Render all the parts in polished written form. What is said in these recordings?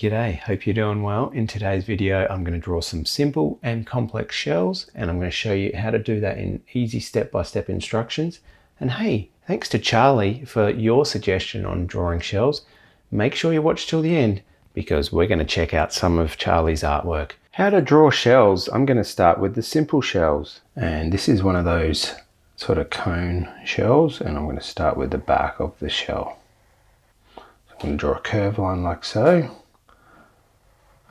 G'day, hope you're doing well. In today's video, I'm going to draw some simple and complex shells, and I'm going to show you how to do that in easy step-by-step instructions. And hey, thanks to Charli for your suggestion on drawing shells. Make sure you watch till the end because we're going to check out some of Charli's artwork. How to draw shells. I'm going to start with the simple shells. And this is one of those sort of cone shells, and I'm going to start with the back of the shell. So I'm going to draw a curved line like so.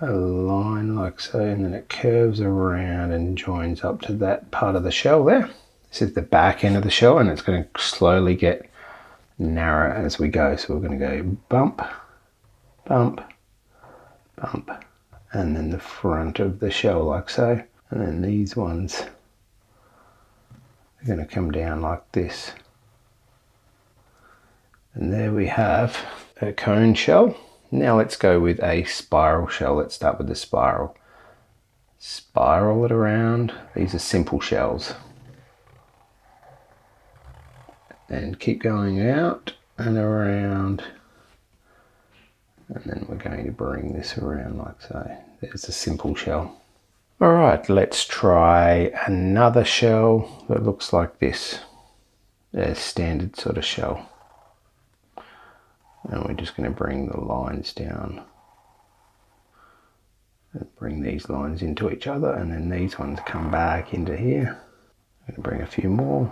A line like so, and then it curves around and joins up to that part of the shell there. This is the back end of the shell, and it's going to slowly get narrower as we go. So we're going to go bump, bump, bump, and then the front of the shell like so. And then these ones are going to come down like this. And there we have a cone shell. Now let's go with a spiral shell. Let's start with the spiral. Spiral it around. These are simple shells. And keep going out and around. And then we're going to bring this around like so. There's a simple shell. Alright, let's try another shell that looks like this. A standard sort of shell. And we're just going to bring the lines down and bring these lines into each other, and then these ones come back into here. I'm going to bring a few more,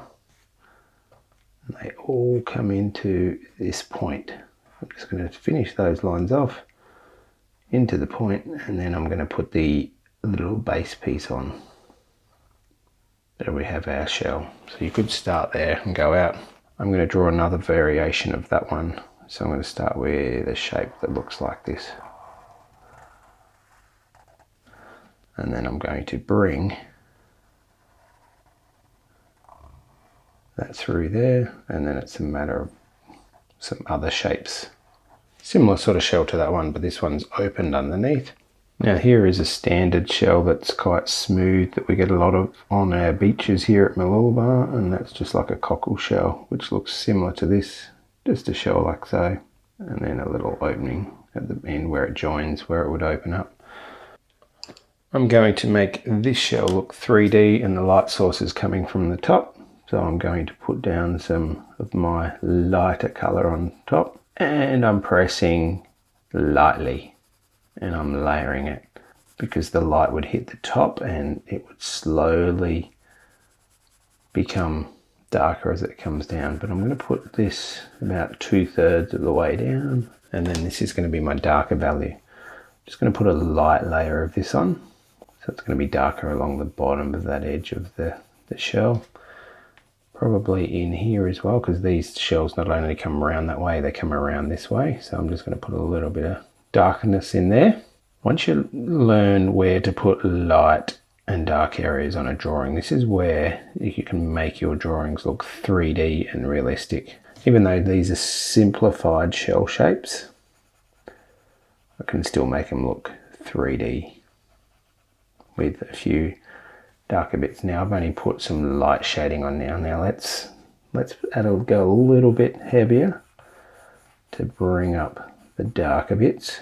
and they all come into this point. I'm just going to finish those lines off into the point, and then I'm going to put the little base piece on. There we have our shell. So you could start there and go out. I'm going to draw another variation of that one. So I'm going to start with a shape that looks like this. And then I'm going to bring that through there, and then it's a matter of some other shapes. Similar sort of shell to that one, but this one's opened underneath. Now here is a standard shell that's quite smooth that we get a lot of on our beaches here at Mooloolaba, and that's just like a cockle shell, which looks similar to this. Just a shell like so, and then a little opening at the end where it joins, where it would open up. I'm going to make this shell look 3D, and the light source is coming from the top. So I'm going to put down some of my lighter color on top, and I'm pressing lightly, and I'm layering it because the light would hit the top and it would slowly become darker as it comes down. But I'm going to put this about 2/3 of the way down, and then this is going to be my darker value. Just going to put a light layer of this on, so it's going to be darker along the bottom of that edge of the shell, probably in here as well, because these shells not only come around that way, they come around this way. So I'm just going to put a little bit of darkness in there. Once you learn where to put light and dark areas on a drawing, this is where you can make your drawings look 3D and realistic. Even though these are simplified shell shapes, I can still make them look 3D with a few darker bits. Now I've only put some light shading on now. Now let's go a little bit heavier to bring up the darker bits.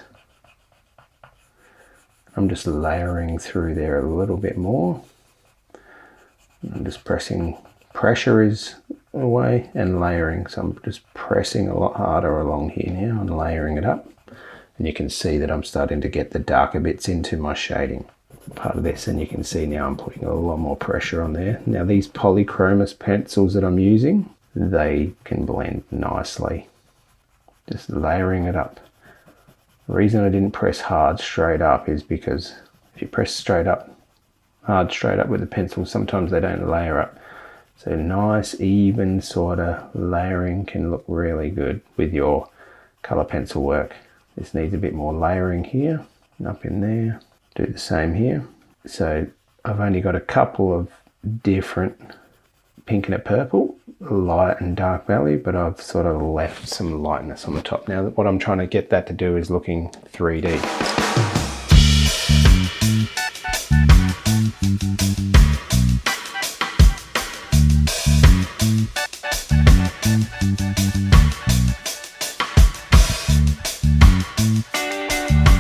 I'm just layering through there a little bit more. I'm just pressing, pressure is away, and layering. So I'm just pressing a lot harder along here now and layering it up. And you can see that I'm starting to get the darker bits into my shading part of this, and you can see now I'm putting a lot more pressure on there. Now these polychromos pencils that I'm using, they can blend nicely. Just layering it up. The reason I didn't press hard straight up is because if you press hard straight up with the pencil, sometimes they don't layer up. So nice even sort of layering can look really good with your color pencil work. This needs a bit more layering here and up in there. Do the same here. So I've only got a couple of different pink and a purple, light and dark value, but I've sort of left some lightness on the top. Now what I'm trying to get that to do is looking 3D.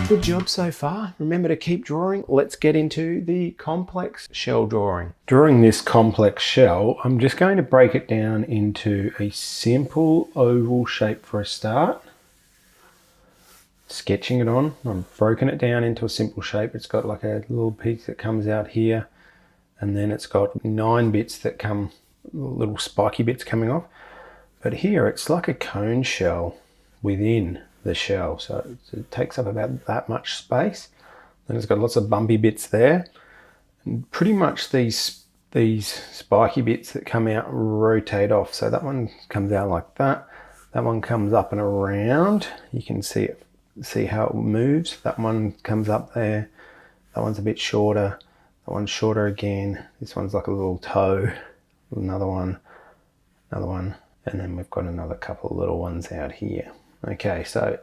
Good job. so far. Remember to keep drawing. Let's get into the complex shell drawing. Drawing this complex shell, I'm just going to break it down into a simple oval shape for a start. Sketching it on, I've broken it down into a simple shape. It's got like a little piece that comes out here, and then it's got 9 bits that come, little spiky bits coming off. But here it's like a cone shell within the shell, so it takes up about that much space. Then it's got lots of bumpy bits there, and pretty much these spiky bits that come out rotate off. So that one comes out like that. That one comes up and around. You can see it. See how it moves. That one comes up there. That one's a bit shorter. That one's shorter again. This one's like a little toe. Another one, and then we've got another couple of little ones out here. Okay, so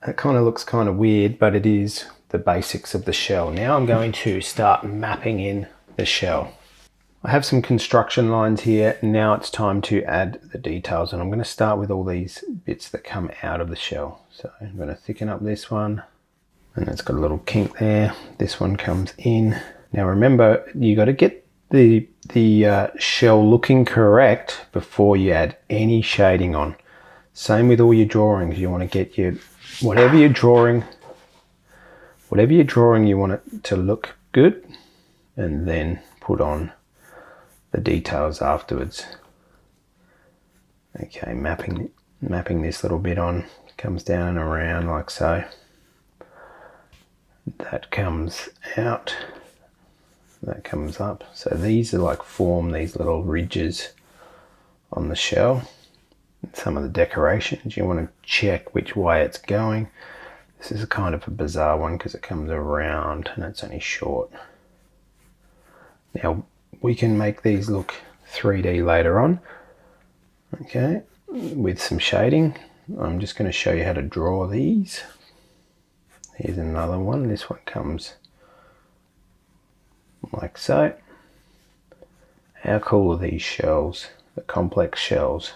it kind of looks kind of weird, but it is the basics of the shell. Now I'm going to start mapping in the shell. I have some construction lines here. Now it's time to add the details, and I'm going to start with all these bits that come out of the shell. So I'm going to thicken up this one, and it's got a little kink there. This one comes in. Now remember, you got to get the shell looking correct before you add any shading on. Same with all your drawings. You want to get your whatever you're drawing, you want it to look good, and then put on the details afterwards. Okay, mapping this little bit on, comes down and around like so. That comes out, that comes up. So these are like form these little ridges on the shell. Some of the decorations, you want to check which way it's going. This is a kind of a bizarre one because it comes around and it's only short. Now we can make these look 3D later on, okay, with some shading. I'm just going to show you how to draw these. Here's another one. This one comes like so. How cool are these shells, the complex shells?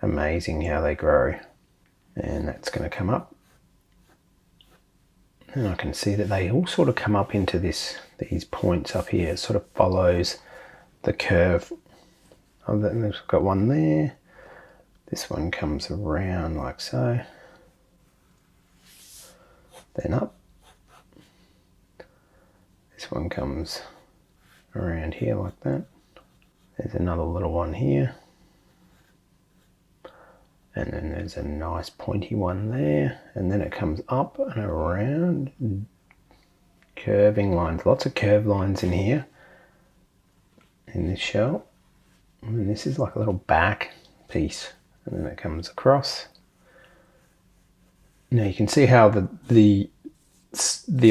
Amazing how they grow. And that's going to come up. And I can see that they all sort of come up into these points up here. It sort of follows the curve. Oh, then we've got one there. This one comes around like so. Then up. This one comes around here like that. There's another little one here. And then there's a nice pointy one there, and then it comes up and around, curving lines, lots of curved lines in here, in this shell. And this is like a little back piece, and then it comes across. Now you can see how the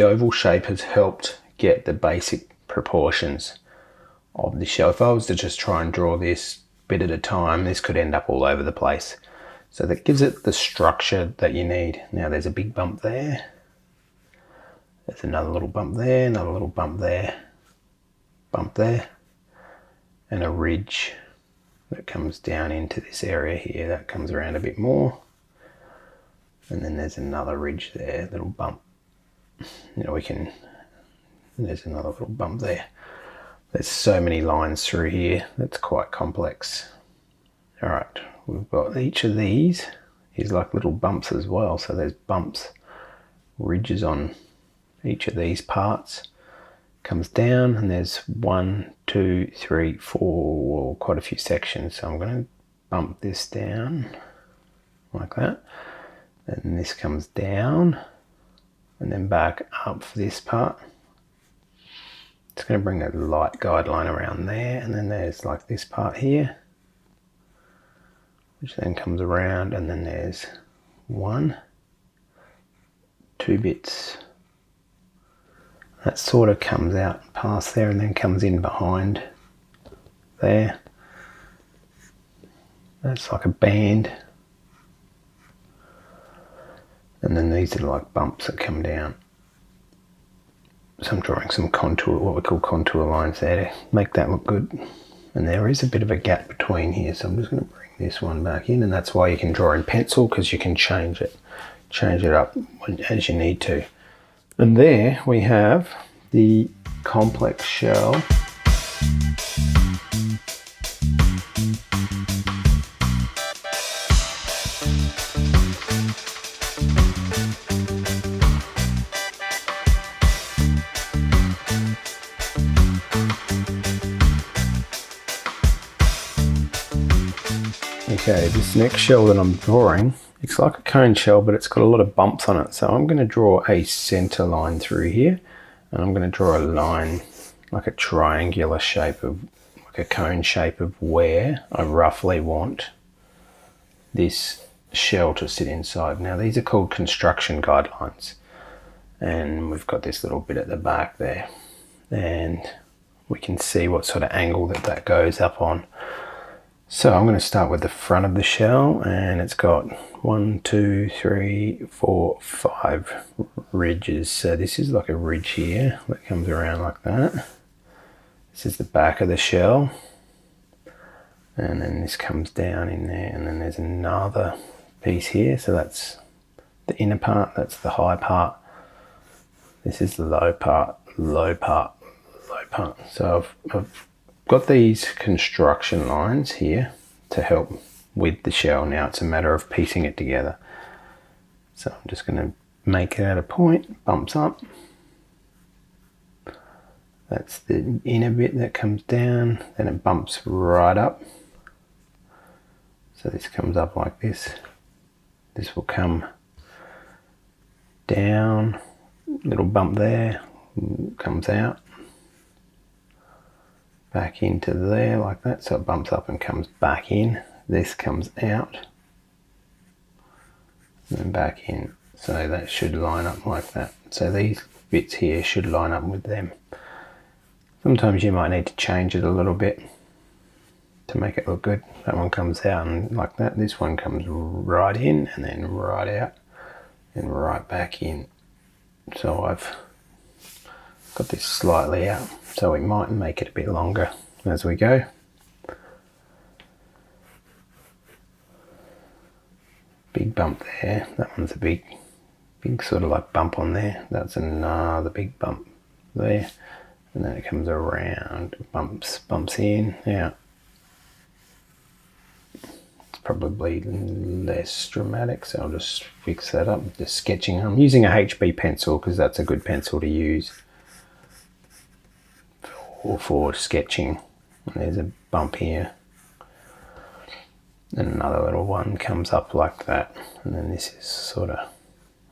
oval shape has helped get the basic proportions of the shell. If I was to just try and draw this bit at a time, this could end up all over the place. So that gives it the structure that you need. Now there's a big bump there. There's another little bump there, another little bump there, and a ridge that comes down into this area here. That comes around a bit more. And then there's another ridge there, little bump. You know, there's another little bump there. There's so many lines through here. That's quite complex. All right. We've got each of these is like little bumps as well. So there's bumps, ridges on each of these parts. Comes down, and there's 1, 2, 3, 4, quite a few sections. So I'm going to bump this down like that. And this comes down and then back up for this part. It's going to bring a light guideline around there, and then there's like this part here, which then comes around, and then there's 1, 2 bits. That sort of comes out past there and then comes in behind there. That's like a band. And then these are like bumps that come down. So I'm drawing some contour, what we call contour lines there to make that look good. And there is a bit of a gap between here, so I'm just going to bring this one back in, and that's why you can draw in pencil, because you can change it. change it up as you need to. And there we have the complex shell. Okay, this next shell that I'm drawing, it's like a cone shell, but it's got a lot of bumps on it. So I'm going to draw a center line through here, and I'm going to draw a line like a triangular shape of, like a cone shape of where I roughly want this shell to sit inside. Now these are called construction guidelines, and we've got this little bit at the back there, and we can see what sort of angle that goes up on. So I'm going to start with the front of the shell, and it's got 1, 2, 3, 4, 5 ridges. So this is like a ridge here that comes around like that. This is the back of the shell, and then this comes down in there, and then there's another piece here. So that's the inner part, that's the high part. This is the low part, low part, low part. So I've got these construction lines here to help with the shell. Now it's a matter of piecing it together. So I'm just going to make it at a point, bumps up. That's the inner bit that comes down, then it bumps right up. So this comes up like this. This will come down, little bump there, comes out. Back into there like that, so it bumps up and comes back in. This comes out and then back in, so that should line up like that. So these bits here should line up with them. Sometimes you might need to change it a little bit to make it look good. That one comes out and like that. This one comes right in and then right out and right back in. So I've got this slightly out, so we might make it a bit longer as we go. Big bump there, that one's a big sort of like bump on there. That's another big bump there, and then it comes around, bumps in, out. It's probably less dramatic, so I'll just fix that up, just sketching. I'm using a HB pencil because that's a good pencil to use for sketching. And there's a bump here, and another little one comes up like that, and then this is sort of,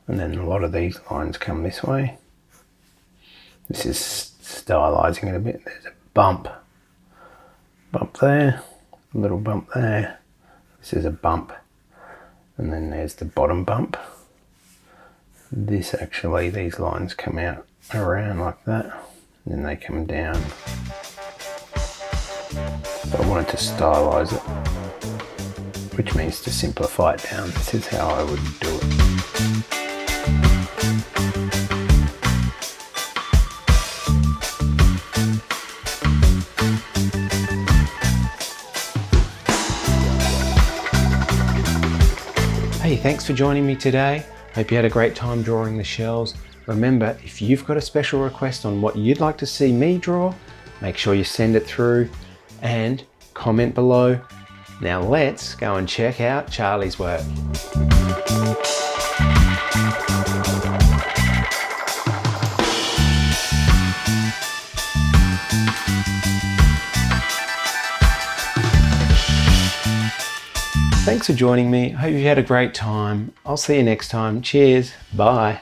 and then a lot of these lines come this way. This is stylizing it a bit. There's a bump there, a little bump there. This is a bump, and then there's the bottom bump. This actually, these lines come out around like that, and then they come down. But I wanted to stylize it, which means to simplify it down. This is how I would do it. Hey, thanks for joining me today. Hope you had a great time drawing the shells. Remember, if you've got a special request on what you'd like to see me draw, make sure you send it through and comment below. Now let's go and check out Charli's work. Thanks for joining me. Hope you had a great time. I'll see you next time. Cheers. Bye.